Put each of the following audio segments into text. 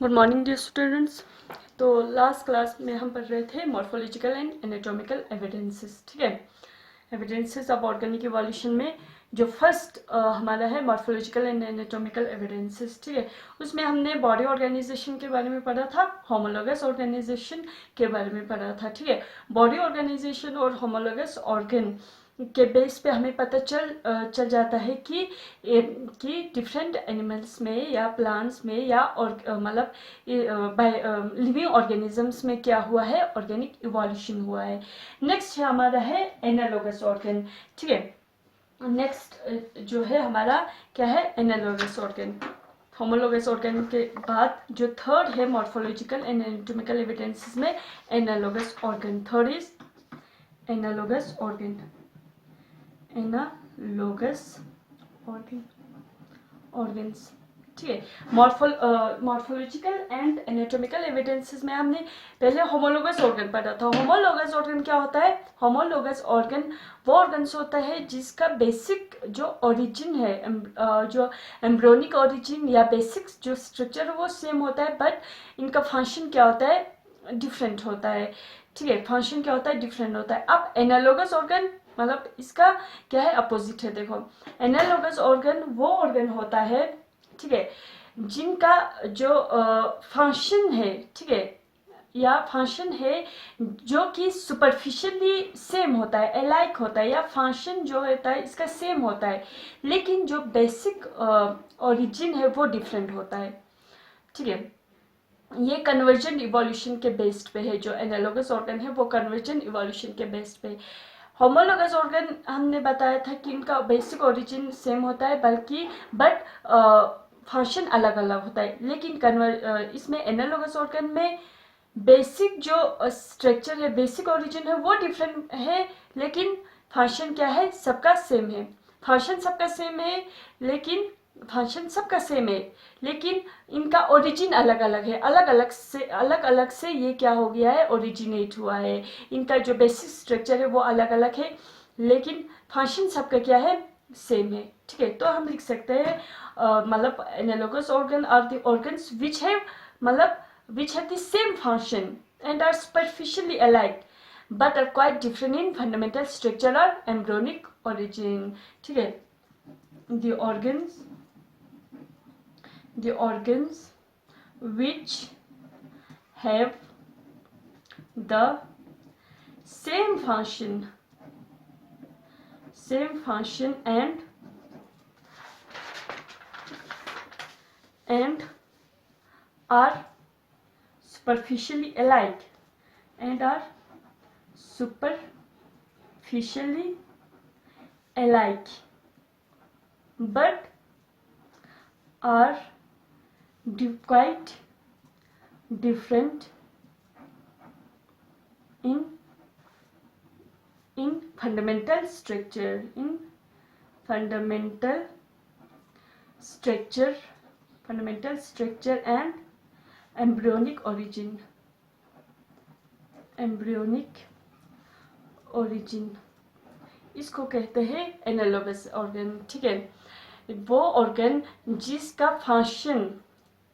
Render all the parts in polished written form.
Good morning dear students. तो last class में हम पढ़ रहे थे मॉर्फोलॉजिकल एंड एनाटॉमिकल एविडेंसेस। ठीक है, एविडेंसेस ऑफ ऑर्गेनिक इवोल्यूशन में जो फर्स्ट हमारा है मॉर्फोलॉजिकल एंड एनाटॉमिकल एविडेंसेस। ठीक है, उसमें हमने बॉडी ऑर्गेनाइजेशन के बारे में पढ़ा था, होमोलोगस ऑर्गेनाइजेशन के बारे में पढ़ा था। ठीक है, बॉडी ऑर्गेनाइजेशन और होमोलोगस ऑर्गन के बेस पे हमें पता चल जाता है कि डिफरेंट एनिमल्स में या प्लांट्स में या मतलब लिविंग ऑर्गेनिजम्स में क्या हुआ है, ऑर्गेनिक इवोल्यूशन हुआ है। नेक्स्ट है हमारा है एनालॉगस ऑर्गन। ठीक है, नेक्स्ट जो है हमारा क्या है, एनालॉगस ऑर्गन। होमोलोगस ऑर्गन के बाद जो थर्ड है मॉर्फोलॉजिकल एंड एनाटॉमिकल एविडेंसेस में analogous organ. Third is analogous organ. Analogous organs. ठीक है, मॉर्फोलॉजिकल एंड एनाटॉमिकल एविडेंसेस में हमने पहले होमोलोगस ऑर्गन पढ़ा था। होमोलोगस ऑर्गन क्या होता है? होमोलोगस ऑर्गन वो ऑर्गन्स होता है जिसका बेसिक जो ओरिजिन है, जो एम्ब्रियोनिक ओरिजिन या बेसिक जो स्ट्रक्चर है वो सेम होता है, बट इनका फंक्शन क्या होता है, डिफरेंट होता है। ठीक है, फंक्शन क्या होता है, डिफरेंट होता है। अब एनालोगस ऑर्गन मतलब इसका क्या है, अपोजिट है। देखो, एनालोगस ऑर्गन वो ऑर्गन होता है, ठीक है, जिनका जो फंक्शन है, ठीक है, या फंक्शन है जो कि सुपरफिशियली सेम होता है, अलाइक होता है, या फंक्शन जो होता है इसका सेम होता है, लेकिन जो बेसिक ओरिजिन है वो डिफरेंट होता है। ठीक है, ये कन्वर्जन इवोल्यूशन के बेस्ड पे है। जो एनालोगस ऑर्गन है वो कन्वर्जन इवोल्यूशन के बेस्ड पे। होमोलोगस ऑर्गन हमने बताया था कि इनका बेसिक ओरिजिन सेम होता है, बट फंक्शन अलग अलग होता है। लेकिन इसमें एनालोगस ऑर्गन में बेसिक जो स्ट्रक्चर है, बेसिक ओरिजिन है वो डिफरेंट है, लेकिन फंक्शन क्या है, सबका सेम है। फंक्शन सबका सेम है, लेकिन फंक्शन सबका सेम है, लेकिन इनका ओरिजिन अलग अलग है। अलग अलग से ये क्या हो गया है, ओरिजिनेट हुआ है। इनका जो बेसिक स्ट्रक्चर है वो अलग अलग है, लेकिन फंक्शन सबका क्या है, सेम है। ठीक है, तो हम लिख सकते हैं मतलब analogous organ are the organs which have मतलब which have the same function and are superficially alike but are quite different in fundamental structure or embryonic origin. ठीक है, the organs which have the same function and are superficially alike but are quite different in fundamental structure and embryonic origin। इसको कहते हैं analogous organ. ठीक है, वो organ जिसका function,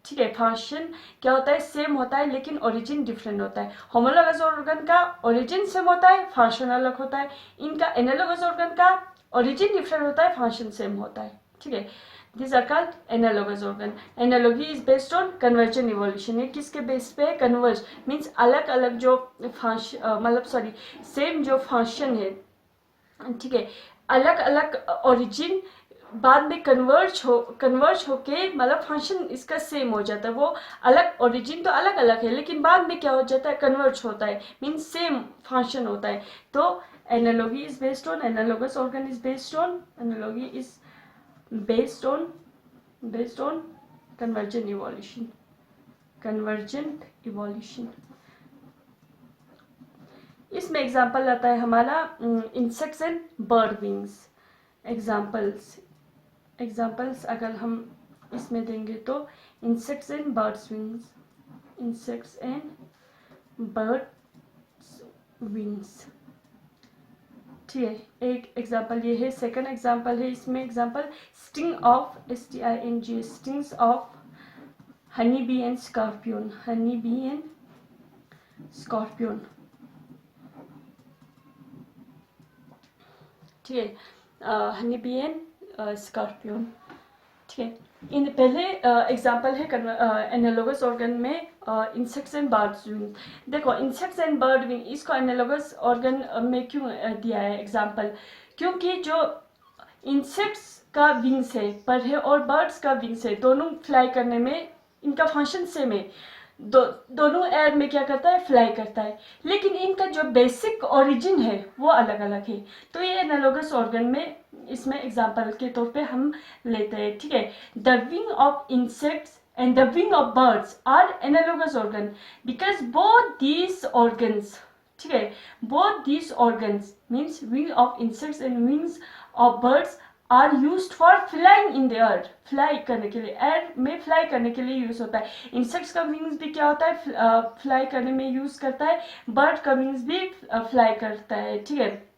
ठीक है, फंक्शन क्या होता है, सेम होता है, लेकिन ओरिजिन डिफरेंट होता है। होमोलोगस ऑर्गन का ओरिजिन सेम होता है, फंक्शन अलग होता है। इनका एनालोगस ऑर्गन का ओरिजिन डिफरेंट होता है, फंक्शन सेम होता है। ठीक है, this are called analogous organ. Analogy is based on conversion evolution. ये किसके बेस पे है, कन्वर्ज मीन्स अलग अलग जो फंक्शन मतलब सॉरी सेम जो फंक्शन है, ठीक है, अलग अलग ओरिजिन बाद में कन्वर्ज होके मतलब फंक्शन इसका सेम हो जाता है। वो अलग ओरिजिन तो अलग अलग है, लेकिन बाद में क्या हो जाता है, कन्वर्ज होता है, मीन्स सेम फंक्शन होता है। तो analogy is based on, analogous organ is based on, analogy is based on convergent evolution. इसमें एग्जाम्पल आता है हमारा insects and bird wings. Examples अगर हम इसमें देंगे तो इंसेक्ट्स एंड बर्ड्स विंग्स। ठीक है, एक एग्जाम्पल ये है। सेकंड एग्जाम्पल है इसमें, example sting of STING, stings of honey bee and scorpion, honey bee and scorpion, ठीक है, हनी बी एंड स्कॉर्पियन, ठीक है। इन पहले एग्जांपल है एनालॉगस ऑर्गन में इंसेक्ट्स एंड बर्ड्स विंग। देखो इंसेक्ट्स एंड बर्ड विंग इसको एनालॉगस ऑर्गन में क्यों दिया है एग्जांपल, क्योंकि जो इंसेक्ट्स का विंग्स है पर है और बर्ड्स का विंग्स है, दोनों फ्लाई करने में इनका फंक्शन सेम है, दोनों एयर में क्या करता है, फ्लाई करता है, लेकिन इनका जो बेसिक ओरिजिन है वो अलग अलग है। तो ये एनालॉगस ऑर्गन में इसमें एग्जांपल के तौर पे हम लेते हैं, ठीक है। The wing of insects and the wing of birds are analogous organ because both these organs, ठीक है, both these organs means wing of insects and wings of birds are used for flying in the air, fly करने के लिए, air में fly करने के लिए use होता है। इंसेक्ट्स का विंग्स भी क्या होता है, फ्लाई करने में यूज करता है, बर्ड का विंग्स भी फ्लाई करता है, ठीक है,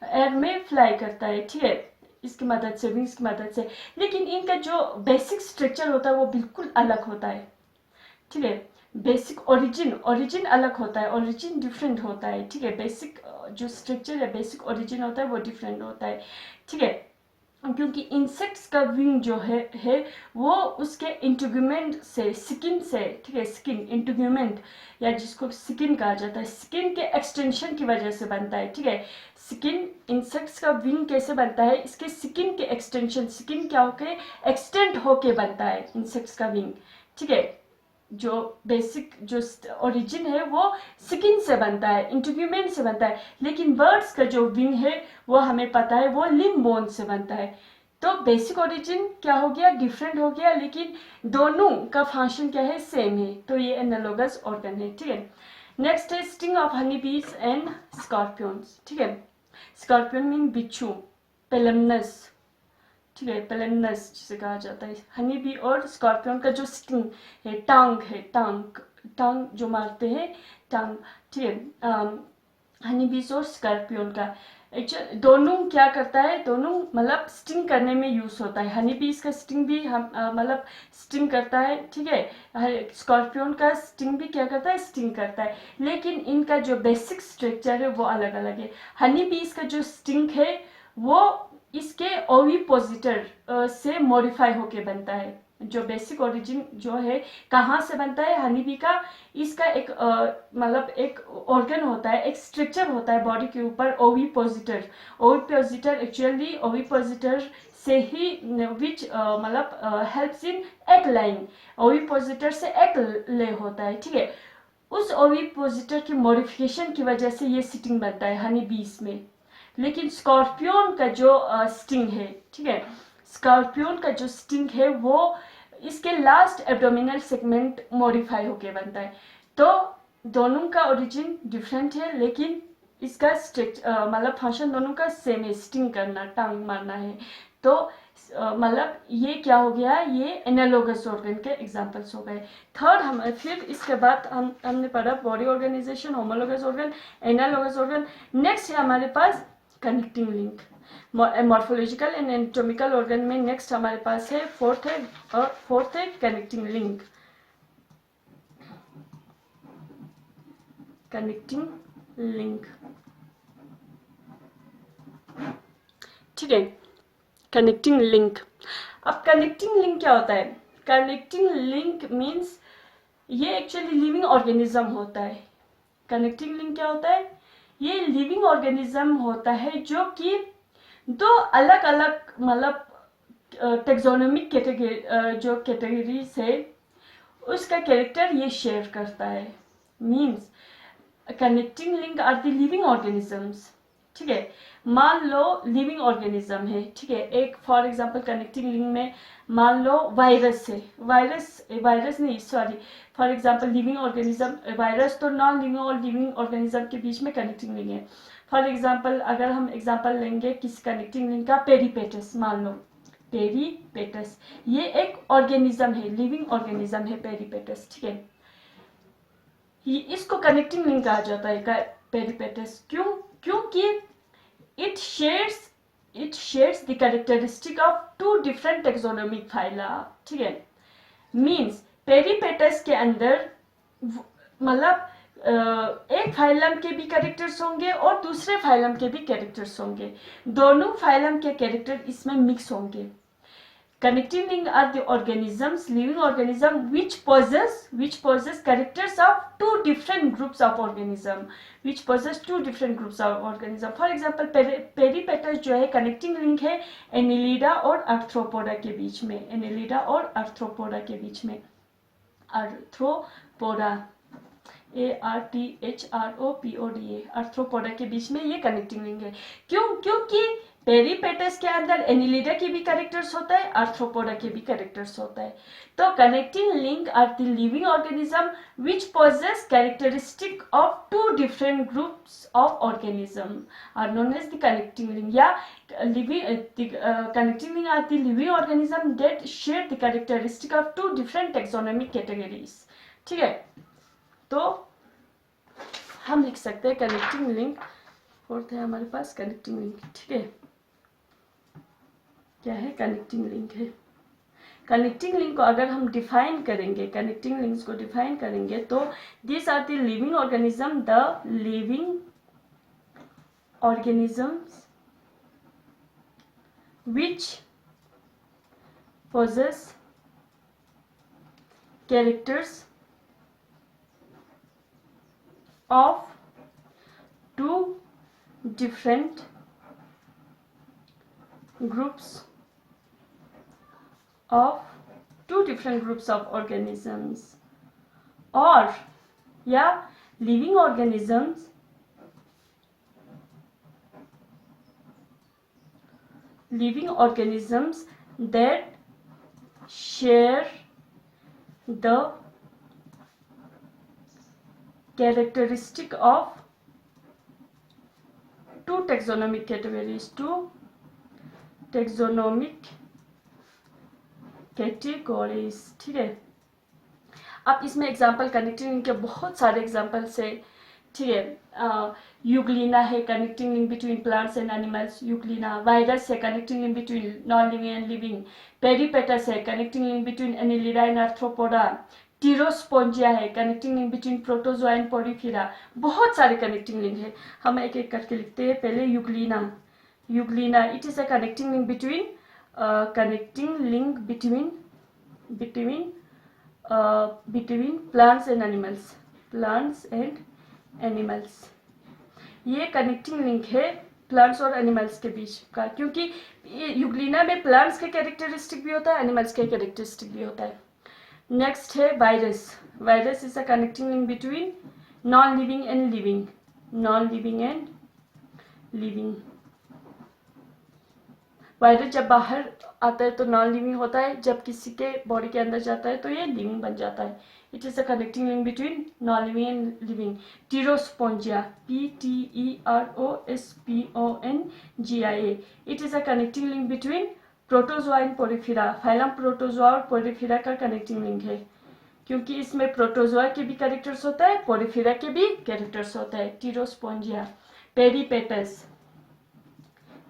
एयर में फ्लाई करता है, ठीक है, इसकी मदद से, विंग्स की मदद से। लेकिन इनका जो बेसिक स्ट्रक्चर होता है वो बिल्कुल अलग होता है, ठीक है, बेसिक ओरिजिन अलग होता है, ओरिजिन डिफरेंट होता है, ठीक है, बेसिक जो स्ट्रक्चर है, बेसिक ओरिजिन होता है वो डिफरेंट होता है, ठीक है। क्योंकि इंसेक्ट्स का विंग जो है वो उसके इंटीग्यूमेंट से, स्किन से, ठीक है, स्किन इंटीग्यूमेंट या जिसको स्किन कहा जाता है, स्किन के एक्सटेंशन की वजह से बनता है, ठीक है। स्किन, इंसेक्ट्स का विंग कैसे बनता है, इसके स्किन के एक्सटेंशन, स्किन क्या होके एक्सटेंड होके बनता है इंसेक्ट्स का विंग, ठीक है। जो बेसिक जो ओरिजिन है वो स्किन से बनता है, इंटीग्यूमेंट से बनता है, लेकिन बर्ड्स का जो विंग है वो हमें पता है वो लिम्ब बोन से बनता है। तो बेसिक ओरिजिन क्या हो गया, डिफरेंट हो गया, लेकिन दोनों का फंक्शन क्या है, सेम है, तो ये एनालॉगस ऑर्गन है, ठीक है। नेक्स्ट है स्टिंग ऑफ हनी बीज एंड स्कॉर्पियंस, ठीक है। स्कॉर्पियन मीन बिच्छू, पेलमनस, ठीक है, पेलमनस जिसे कहा जाता है। हनी बी और स्कॉर्पियन का जो स्टिंग है, टांग है, टांग जो मारते हैं, टांग, ठीक है, हनी बीज और स्कॉर्पियन का एक्चुअली दोनों क्या करता है, दोनों मतलब स्टिंग करने में यूज होता है। हनी बीज का स्टिंग भी हम मतलब स्टिंग करता है, ठीक है, स्कॉर्पियन का स्टिंग भी क्या करता है, स्टिंग करता है, लेकिन इनका जो बेसिक स्ट्रक्चर है वो अलग अलग है। हनी बीज का जो स्टिंग है वो इसके ओविपोजिटर से मॉडिफाई होके बनता है। जो बेसिक ओरिजिन जो है कहाँ से बनता है हनी बी का, इसका एक मतलब एक ऑर्गन होता है, एक स्ट्रक्चर होता है बॉडी के ऊपर, ओविपोजिटर एक्चुअली ओविपोजिटर से ही विच मतलब हेल्प्स इन एग लाइन, ओविपोजिटर से एग ले होता है, ठीक है। उस ओविपोजिटर की मॉडिफिकेशन की वजह से ये सिटिंग बनता है हनी बीज में। लेकिन स्कॉर्पियन का जो स्टिंग है, ठीक है, स्कॉर्पियन का जो स्टिंग है वो इसके लास्ट एब्डोमिनल सेगमेंट मॉडिफाई होके बनता है। तो दोनों का ओरिजिन डिफरेंट है, लेकिन इसका मतलब फंक्शन दोनों का सेम है, स्टिंग करना, टांग मारना है। तो मतलब ये क्या हो गया, ये एनालॉगस ऑर्गन के एग्जांपल्स हो गए। थर्ड हम फिर इसके बाद हमने पढ़ा body organisation, homologous organ, analogous organ. Next है हमारे पास connecting link. Morphological and anatomical organ में नेक्स्ट हमारे पास है फोर्थ है कनेक्टिंग लिंक। कनेक्टिंग लिंक, ठीक है, कनेक्टिंग लिंक। अब कनेक्टिंग लिंक क्या होता है, कनेक्टिंग लिंक मीन्स ये एक्चुअली लिविंग ऑर्गेनिज्म होता है। कनेक्टिंग लिंक क्या होता है, ये लिविंग ऑर्गेनिज्म होता है जो कि दो अलग अलग मतलब टेक्सोनोमिक कैटेगरी जो कैटेगरीज है उसका कैरेक्टर ये शेयर करता है। Means connecting link are the living organisms, ठीक है। मान लो लिविंग ऑर्गेनिज्म है, ठीक है, एक फॉर एग्जांपल कनेक्टिंग लिंक में मान लो वायरस है, वायरस नहीं sorry, for example living organism, virus तो नॉन लिविंग और लिविंग ऑर्गेनिज्म के बीच में कनेक्टिंग लिंक है। फॉर एग्जांपल अगर हम एग्जांपल लेंगे किस कनेक्टिंग लिंक का, पेरीपेटस, मान लो पेरीपेटस, ये एक ऑर्गेनिज्म है, लिविंग ऑर्गेनिज्म है पेरीपेटस, ठीक है। इसको कनेक्टिंग लिंक कहा जाता है पेरीपेटस, क्योंकि it shares the characteristic of two different taxonomic phyla, ठीक है। मीन्स पेरीपेटस के अंदर मतलब एक फाइलम के भी कैरेक्टर्स होंगे और दूसरे फाइलम के भी कैरेक्टर्स होंगे, दोनों फाइलम के कैरेक्टर इसमें मिक्स होंगे। Connecting link are the organisms, living organism which possess characters of two different groups of organism, which possess two different groups of organism. For example, peripetus जो है connecting link है Annelida और arthropoda के बीच में, Annelida और arthropoda के बीच में, आर्थ्रोपोडा ARTHROPODA, आर्थ्रोपोडा के बीच में ये कनेक्टिंग लिंक है। क्योंकि पेरीपेटस के अंदर एनिलिडा की भी कैरेक्टर्स होता है, आर्थ्रोपोडा के भी कैरेक्टर्स होता है। तो connecting link are the living organism which possess characteristic of two different groups of organism are known as the connecting link, या connecting link are the living organism that share the characteristic of two different taxonomic categories. ठीक है, तो हम लिख सकते हैं connecting link, fourth है हमारे पास कनेक्टिंग लिंक। ठीक है, क्या है कनेक्टिंग लिंक है। कनेक्टिंग लिंक को अगर हम डिफाइन करेंगे, कनेक्टिंग लिंक्स को डिफाइन करेंगे तो this are the living organism, the living organisms which possess characters of two different groups of organisms, or या living organisms that share the characteristic of two taxonomic categories, ठीक है। अब इसमें example connecting link के बहुत सारे examples है। ठीक है, यूग्लिना है connecting link between plants and animals, euglena. Virus है connecting link between non living and living. Peripatus है connecting link between annelida and arthropoda. Pterospongia है connecting link between protozoa and porifera. बहुत सारे connecting link है, हम एक एक करके लिखते हैं। पहले Euglena, it is a connecting link between plants and animals. ये कनेक्टिंग लिंक है प्लांट्स और एनिमल्स के बीच का, क्योंकि यूग्लिना में प्लांट्स के कैरेक्टरिस्टिक भी होता है, एनिमल्स के कैरेक्टरिस्टिक भी होता है। नेक्स्ट है virus is a connecting link between non living and living. Virus जब बाहर आता है तो नॉन लिविंग होता है, जब किसी के बॉडी के अंदर जाता है तो ये लिविंग बन जाता है। It is a connecting link between non living and living. Pterospongia, PTEROSPONGIA, it is a connecting link between protozoa and porifera. Phylum protozoa और पोरिफेरा का कनेक्टिंग लिंक है, क्योंकि इसमें प्रोटोजोआ के भी कैरेक्टर्स होता है, पोरिफेरा के भी कैरेक्टर्स होता है। टीरोस्पोंजिया।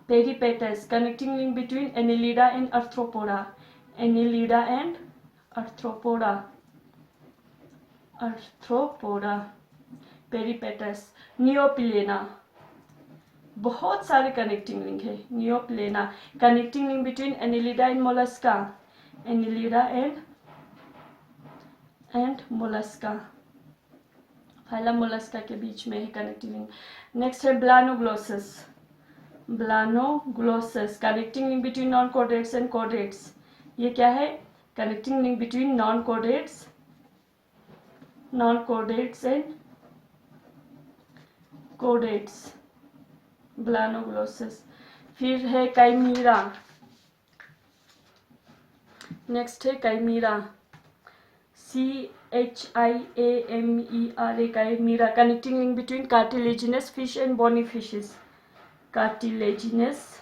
Peripatus connecting link between annelida and arthropoda. Peripatus. नियोप्लेना, बहुत सारे कनेक्टिंग लिंक है। नियोप्लेना connecting link between annelida and Mollusca, phylum Mollusca के बीच में है कनेक्टिंग लिंक। नेक्स्ट है ब्लानोग्लोसस, connecting link between non कोडेट्स and कोडेट्स। ये क्या है? Connecting link between non कोडेट्स and कोडेट्स, ब्लानोग्लोसस। फिर है काइमीरा। नेक्स्ट है काइमीरा, CHIAMERA, काइमीरा connecting link between cartilaginous fish and bony fishes. Cartilaginous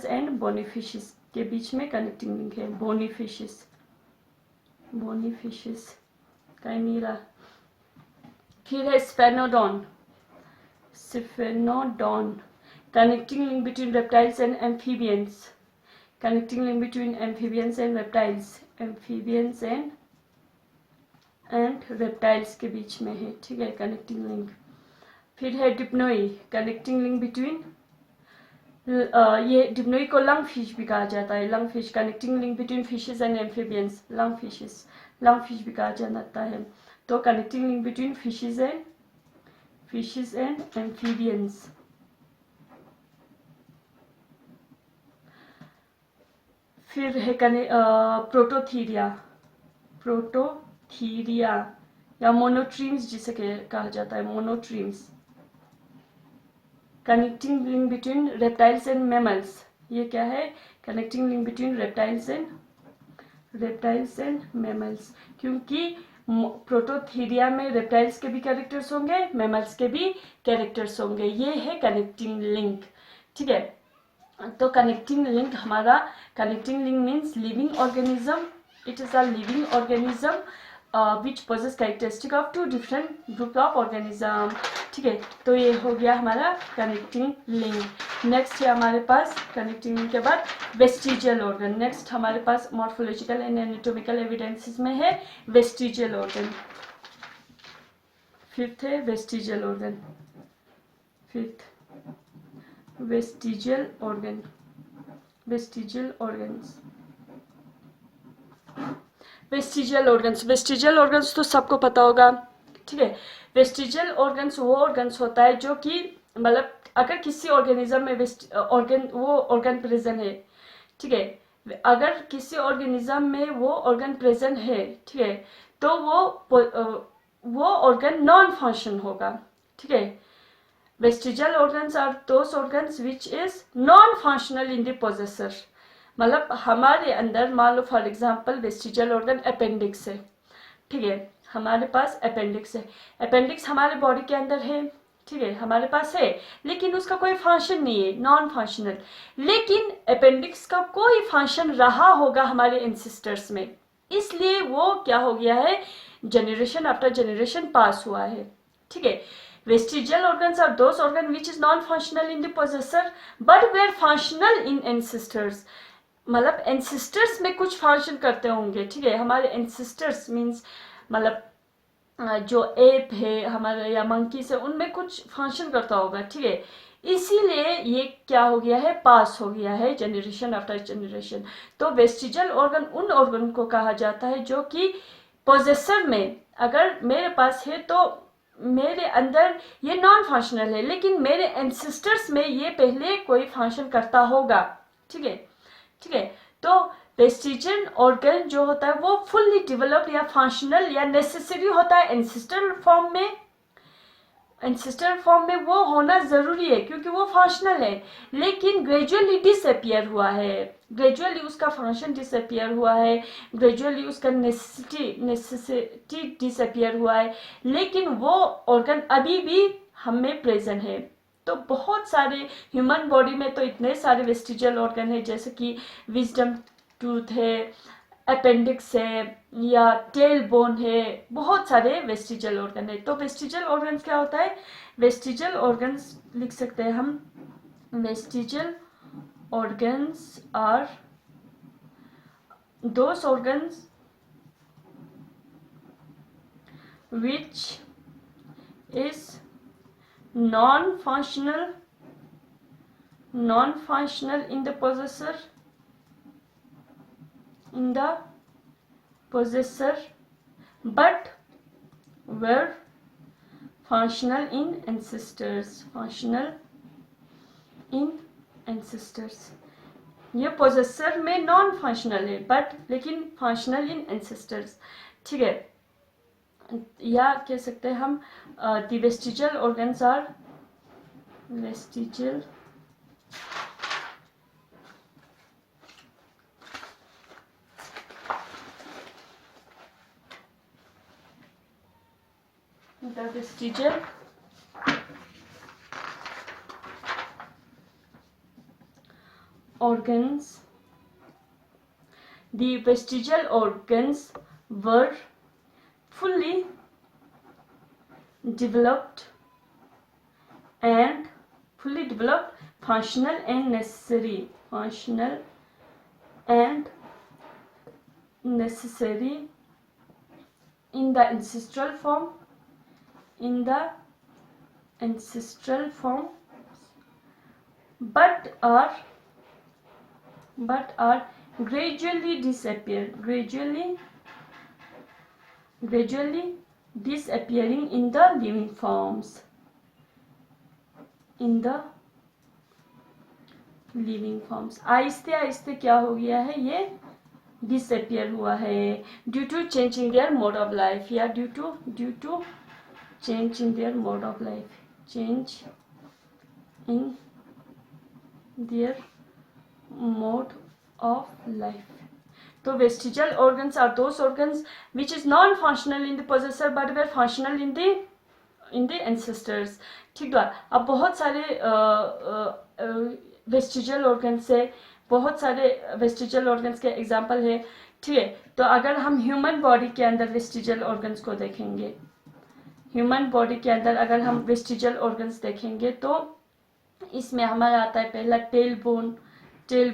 and bony fishes के बीच में कनेक्टिंग लिंक है। Bony fishes chimaera. फिर है sphenodon, connecting link between reptiles and amphibians. Connecting link between amphibians and reptiles, amphibians and reptiles के बीच में है, ठीक है, कनेक्टिंग लिंक। फिर है डिप्नोई, कनेक्टिंग लिंक बिटवीन, ये डिप्नोई को लंग फिश भी कहा जाता है, lung fish, connecting link between fishes and amphibians, lung fish भी कहा जाता है। तो connecting link between fishes and amphibians. फिर है प्रोटोथीरिया या मोनोट्रीम्स जिसे कहा जाता है, monotremes. Connecting link between reptiles and mammals, ये क्या है, connecting link between reptiles and mammals, क्योंकि प्रोटोथीरिया में रेप्टाइल्स के भी कैरेक्टर्स होंगे, मैमल्स के भी कैरेक्टर्स होंगे, ये है कनेक्टिंग लिंक, ठीक है। तो कनेक्टिंग लिंक हमारा, connecting link means living organism, it is a living organism which possess characteristic of two different group of organism, ठीक है। तो ये हो गया हमारा कनेक्टिंग लिंक। नेक्स्ट है हमारे पास कनेक्टिंग लिंक के बाद वेस्टिजियल ऑर्गन। नेक्स्ट हमारे पास मॉर्फोलॉजिकल एंड एनाटॉमिकल एविडेंसेस में है वेस्टिजियल ऑर्गन। फिफ्थ है vestigial organ, vestigial organ, vestigial organs, vestigial organs, vestigial organs तो सबको पता होगा, ठीक है। वेस्टिजियल ऑर्गन्स वो ऑर्गन्स होता है जो कि मतलब अगर किसी ऑर्गेनिज्म में वो ऑर्गन प्रेजेंट है, ठीक है, अगर किसी ऑर्गेनिज्म में वो ऑर्गन प्रेजेंट है, ठीक है, तो वो ऑर्गन नॉन फंक्शन होगा, ठीक है। Vestigial organs are those organs which is non functional in the possessor, मतलब हमारे अंदर मान लो for example vestigial organ appendix है, ठीक है, हमारे पास अपेंडिक्स है, अपेंडिक्स हमारे बॉडी के अंदर है, ठीक है, हमारे पास है, लेकिन उसका कोई फंक्शन नहीं है, नॉन फंक्शनल, लेकिन अपेंडिक्स का कोई फंक्शन रहा होगा हमारे एंसेस्टर्स में, इसलिए वो क्या हो गया है, जनरेशन आफ्टर जनरेशन पास हुआ है, ठीक है। Vestigial organs are those organs which is non-functional in the possessor but were functional in ancestors, मतलब एंसिस्टर्स में कुछ फंक्शन करते होंगे, ठीक है, हमारे एंसिस्टर्स मीन्स मतलब जो एप है हमारे या मंकी से, उनमें कुछ फंक्शन करता होगा, ठीक है, इसीलिए ये क्या हो गया है, पास हो गया है जनरेशन आफ्टर जनरेशन। तो वेस्टिजियल ऑर्गन उन ऑर्गन को कहा जाता है जो कि पोजेसर में, अगर मेरे पास है तो मेरे अंदर ये नॉन फंक्शनल है, लेकिन मेरे एंसिस्टर्स में ये पहले कोई फंक्शन करता होगा, ठीक है, ठीक है। तो वेस्टिजियल ऑर्गन जो होता है वो फुल्ली डेवलप्ड या फंक्शनल या नेसेसरी होता है एंसिस्टरल फॉर्म में, एंसिस्टरल फॉर्म में वो होना जरूरी है क्योंकि वो फंक्शनल है, लेकिन ग्रेजुअली डिसअपियर हुआ है, ग्रेजुअली उसका फंक्शन डिसअपियर हुआ है, ग्रेजुअली उसका नेसेसिटी डिसअपियर हुआ है, लेकिन वो ऑर्गन अभी भी हम में प्रेजेंट है। तो बहुत सारे ह्यूमन बॉडी में तो इतने सारे वेस्टिजियल ऑर्गन है, जैसे कि विजडम टूथ है, अपेंडिक्स है या टेल बोन है, बहुत सारे वेस्टिजियल ऑर्गन है। तो वेस्टिजियल ऑर्गन्स क्या होता है, वेस्टिजियल ऑर्गन्स लिख सकते हैं हम, vestigial organs are those organs which is non-functional in the possessor but were functional in ancestors, ये पोजेसर में नॉन फंक्शनल है बट लेकिन फंक्शनल इन एंसेस्टर्स, ठीक है, या कह सकते हैं हम the vestigial organs are vestigial the vestigial organs, the vestigial organs were fully developed, functional and necessary and necessary in the ancestral form, but are gradually disappearing in the living forms. आहिस्ते आहिस्ते क्या हो गया है, ये disappear हुआ है due to change in their mode of life, या due to change in their mode of life, change in their mode of life. तो vestigial organs are those organs which is non-functional in the possessor but were functional in the ancestors. ठीक है. अब बहुत सारे vestigial organs है, बहुत सारे vestigial organs के एग्जाम्पल है. ठीक है. तो अगर हम ह्यूमन बॉडी के अंदर वेस्टिजल ऑर्गन्स को देखेंगे, ह्यूमन बॉडी के अंदर अगर हम वेस्टिजल ऑर्गन्स देखेंगे तो इसमें हमारा आता है पहला टेल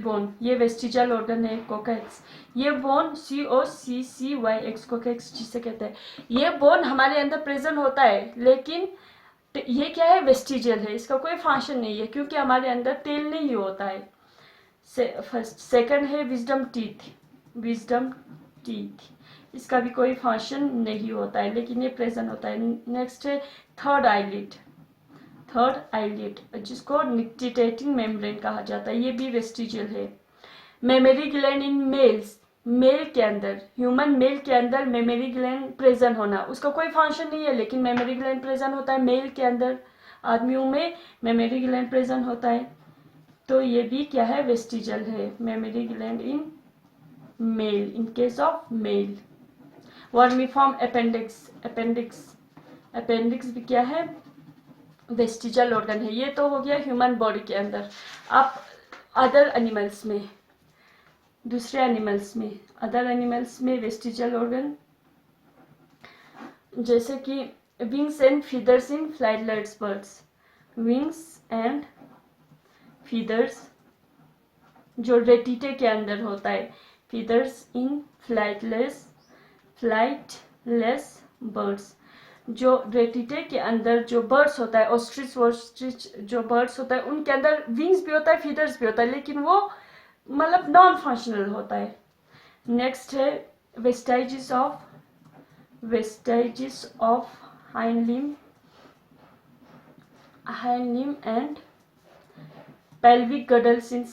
बोन, ये वेस्टिजल ऑर्गन है. कोकैक्स, ये बोन COCCYX कोकैक्स जिसे कहते हैं, ये बोन हमारे अंदर प्रेजेंट होता है, लेकिन ये क्या है, वेस्टिजल है, इसका कोई फंक्शन नहीं है क्योंकि हमारे अंदर टेल नहीं होता है. सेकंड है विजडम टीथ, इसका भी कोई फंक्शन नहीं होता है लेकिन ये प्रेजेंट होता है. नेक्स्ट है थर्ड आईलिड जिसको निक्टिटेटिंग मेम्ब्रेन कहा जाता है, ये भी वेस्टिजियल है. मेमोरी ग्लैंड इन मेल के अंदर, ह्यूमन मेल के अंदर मेमोरी ग्लैंड प्रेजेंट होना, उसका कोई फंक्शन नहीं है लेकिन मेमोरी ग्लैंड प्रेजेंट होता है. मेल के अंदर आदमियों में मेमोरी ग्लैंड प्रेजेंट होता है, तो ये भी क्या है, वेस्टिजियल है. Memory gland in male, in case of male. Vermiform appendix भी क्या है, वेस्टिजल ऑर्गन है. ये तो हो गया ह्यूमन बॉडी के अंदर. अब अदर एनिमल्स में, दूसरे एनिमल्स में, अदर एनिमल्स में वेस्टिजल ऑर्गन जैसे कि wings and feathers in flightless birds, wings and feathers जो रेटिटे के अंदर होता है, फीदर्स इन फ्लाइटलेस बर्ड्स, जो रेटिटे के अंदर जो बर्ड्स होता है, ऑस्ट्रिच जो बर्ड्स होता है उनके अंदर विंग्स भी होता है, फीदर्स भी होता है, लेकिन वो मतलब नॉन फंक्शनल होता है. नेक्स्ट है vestiges of hind limb and pelvic girdles in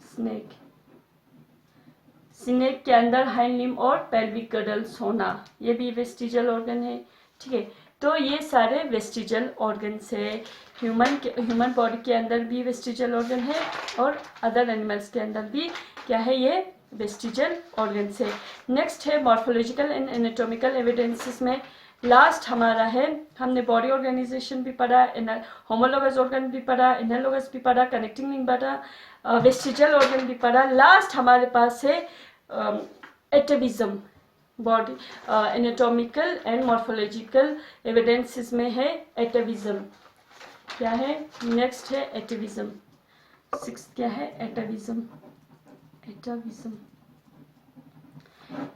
snake. Snake के अंदर हाइंड लिम्ब और पेल्विक गिर्डल्स होना, ये भी वेस्टिजल ऑर्गन है. ठीक है. तो ये सारे वेस्टिजल ऑर्गन्स है. ह्यूमन बॉडी के अंदर भी वेस्टिजल ऑर्गन है और अदर एनिमल्स के अंदर भी क्या है, ये वेस्टिजल ऑर्गन्स है. नेक्स्ट है मॉर्फोलॉजिकल एंड एनाटॉमिकल एविडेंसेस में लास्ट हमारा है, हमने बॉडी ऑर्गेनाइजेशन भी पढ़ा, होमोलोगस ऑर्गन भी पढ़ा, एनालोगस भी पढ़ा, कनेक्टिंग लिंक पढ़ा, वेस्टिजल ऑर्गन भी पढ़ा. लास्ट हमारे पास है एटाविज्म. Body anatomical and morphological evidences में है एटाविज्म. क्या है, नेक्स्ट है एटाविज्म. सिक्स क्या है,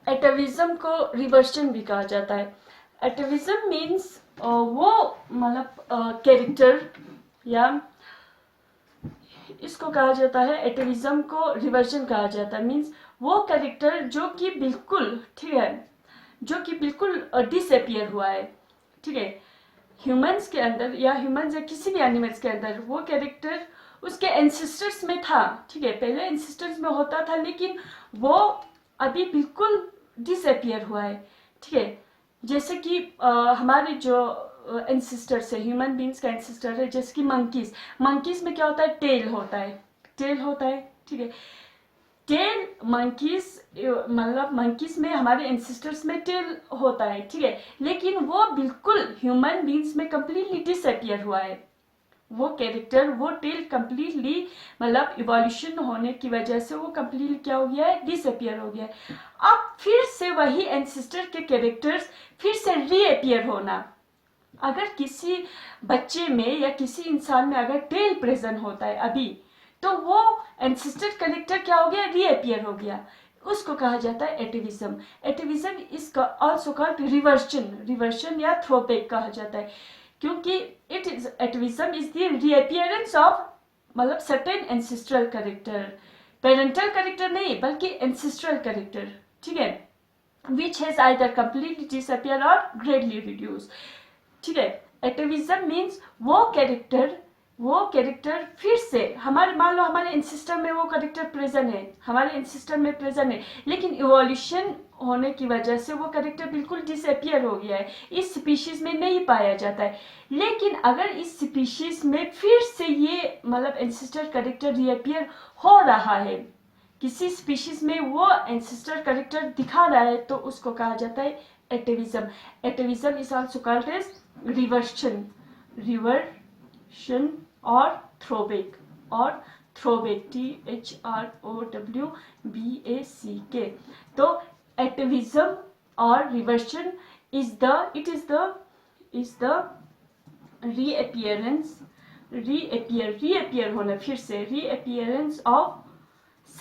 एटाविज्म को रिवर्शन भी कहा जाता है. एटाविज्म मीन्स वो मतलब कैरेक्टर, या इसको कहा जाता है, एटाविज्म को रिवर्जन कहा जाता है. मीन्स वो कैरेक्टर जो कि बिल्कुल, ठीक है, जो कि बिल्कुल डिसअपियर हुआ है. ठीक है. ह्यूमंस के अंदर या ह्यूमंस या किसी भी एनिमल्स के अंदर वो कैरेक्टर उसके एंसेस्टर्स में था. ठीक है, पहले एंसेस्टर्स में होता था लेकिन वो अभी बिल्कुल डिसअपियर हुआ है. ठीक है. जैसे कि हमारे जो एंसेस्टर्स है, ह्यूमन बींग्स का एंसेस्टर है, जैसे कि मंकीज में क्या होता है, टेल होता है. ठीक है. टेल मंकीज, मतलब मंकीज में हमारे एंसेस्टर्स में टेल होता है. ठीक है. लेकिन वो बिल्कुल ह्यूमन बींग्स में कंप्लीटली डिसअपियर हुआ है. वो कैरेक्टर, वो टेल कंप्लीटली मतलब इवोल्यूशन होने की वजह से वो कंप्लीटली क्या हो गया है, डिसअपियर हो गया है. अब फिर से वही एंसेस्टर के कैरेक्टर्स फिर से रीअपियर होना. अगर किसी बच्चे में या किसी इंसान में अगर टेल प्रेजेंट होता है अभी, तो वो एंसेस्टर करेक्टर क्या हो गया, रीअपियर हो गया, उसको कहा जाता है atavism. Atavism is also called reversion या थ्रोबैक कहा जाता है, क्योंकि it is atavism is the reappearance of मतलब certain ancestral character, parental character नहीं बल्कि एंसेस्ट्रल करेक्टर, ठीक है, which has either completely disappeared or greatly reduced, ठीक है। एटेविज्म मीन्स वो कैरेक्टर फिर से हमारे, मान लो हमारे एंसेस्टर में वो कैरेक्टर प्रेजेंट है, हमारे एंसेस्टर में प्रेजेंट है, लेकिन इवोल्यूशन होने की वजह से वो कैरेक्टर बिल्कुल डिसअपियर हो गया है, इस स्पीशीज में नहीं पाया जाता है। लेकिन अगर इस स्पीशीज में फिर से ये मतलब एंसेस्टर कैरेक्टर रीअपियर हो रहा है, किसी स्पीशीज में वो एंसेस्टर कैरेक्टर दिखा रहा है, तो उसको कहा जाता है atavism. Atavism is also called as reversion और थ्रोबैक THROWBACK। तो एटेविज्म और रिवर्शन इज द रीअपियर होना, फिर से reappearance of a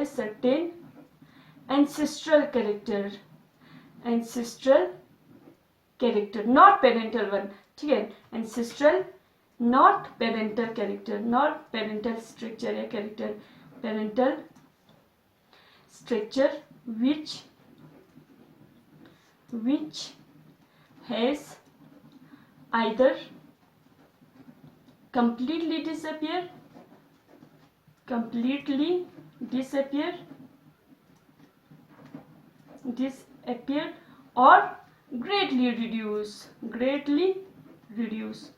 certain ancestral character, not parental one, ठीक है, ancestral not parental character, not parental structure या character, parental structure which has either completely disappeared or greatly reduced,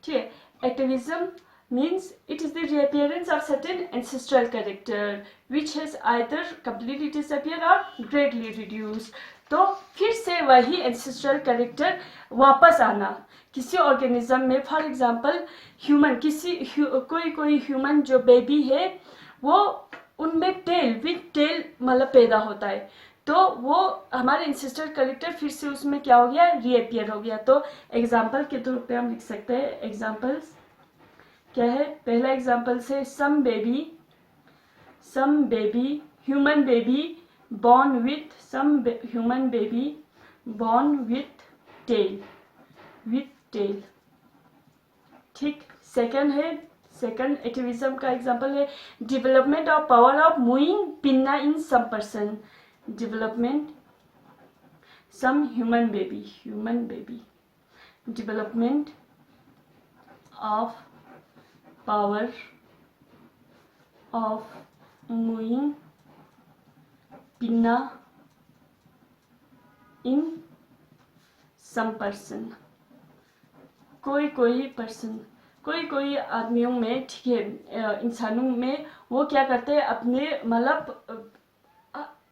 ठीक है। Atavism means it is the reappearance of certain ancestral character which has either completely disappeared or greatly reduced। तो फिर से वही ancestral character वापस आना किसी organism में, फॉर एग्जांपल ह्यूमन, कोई ह्यूमन जो बेबी है वो उनमें विथ टेल मतलब पैदा होता है, तो वो हमारे एंसेस्ट्रल कैरेक्टर फिर से उसमें क्या हो गया, रीअपियर हो गया। तो एग्जांपल के तौर पे हम लिख सकते हैं, एग्जांपल्स क्या है, पहला एग्जांपल से some baby human baby born with tail, ठीक। सेकंड एटेविज्म का एग्जांपल है development of power of moving pinna in some person, some human baby development of power of moving pinna in some person, कोई आदमियों में, ठीक है, इंसानों में वो क्या करते हैं,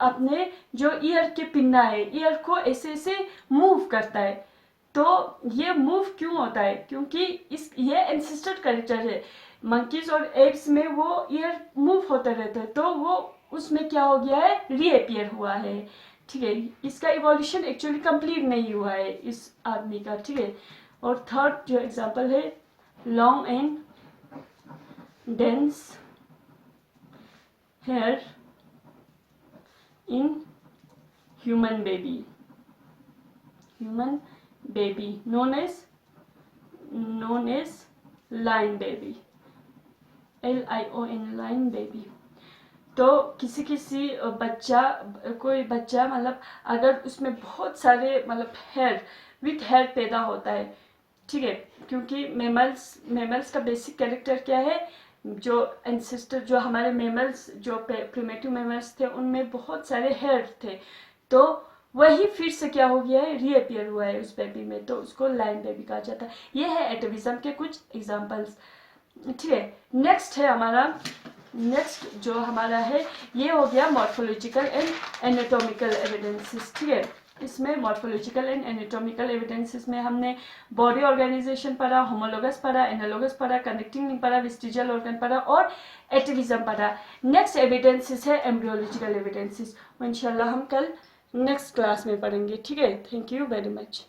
अपने जो ईयर के पिन्ना है, ईयर को ऐसे मूव करता है। तो ये मूव क्यों होता है, क्योंकि ये एंसेस्टर कैरेक्टर है, मंकीज और एप्स में वो ईयर मूव होते रहते हैं, तो वो उसमें क्या हो गया है, रीअपियर हुआ है, ठीक है। इसका इवोल्यूशन एक्चुअली कंप्लीट नहीं हुआ है इस आदमी का, ठीक है। और थर्ड जो एग्जांपल है long and dense here in human baby known as lion baby, LION, lion baby। तो कोई बच्चा मतलब अगर उसमें बहुत सारे मतलब विथ हेयर पैदा होता है, ठीक है, क्योंकि मेमल्स का बेसिक कैरेक्टर क्या है, जो एंसेस्टर जो हमारे मेमल्स जो प्रिमेटिव मेमल्स थे उनमें बहुत सारे हेयर थे, तो वही फिर से क्या हो गया है, रीअपियर हुआ है उस बेबी में, तो उसको लाइन बेबी कहा जाता है। ये है एटेविज्म के कुछ एग्जांपल्स, ठीक है। नेक्स्ट जो हमारा है ये हो गया मॉर्फोलॉजिकल एंड एनाटॉमिकल एविडेंसेस, ठीक है। इसमें मॉर्फोलॉजिकल एंड एनाटॉमिकल एविडेंसेस में हमने बॉडी ऑर्गेनाइजेशन पढ़ा, होमोलोगस पढ़ा, एनालोगस पढ़ा, कनेक्टिंग लिंक पढ़ा, वेस्टिजियल ऑर्गन पढ़ा और एटेविज्म पढ़ा। नेक्स्ट एविडेंसेस है एम्ब्रियोलॉजिकल एविडेंसेस, इंशाल्लाह हम कल नेक्स्ट क्लास में पढ़ेंगे, ठीक है। Thank you very much.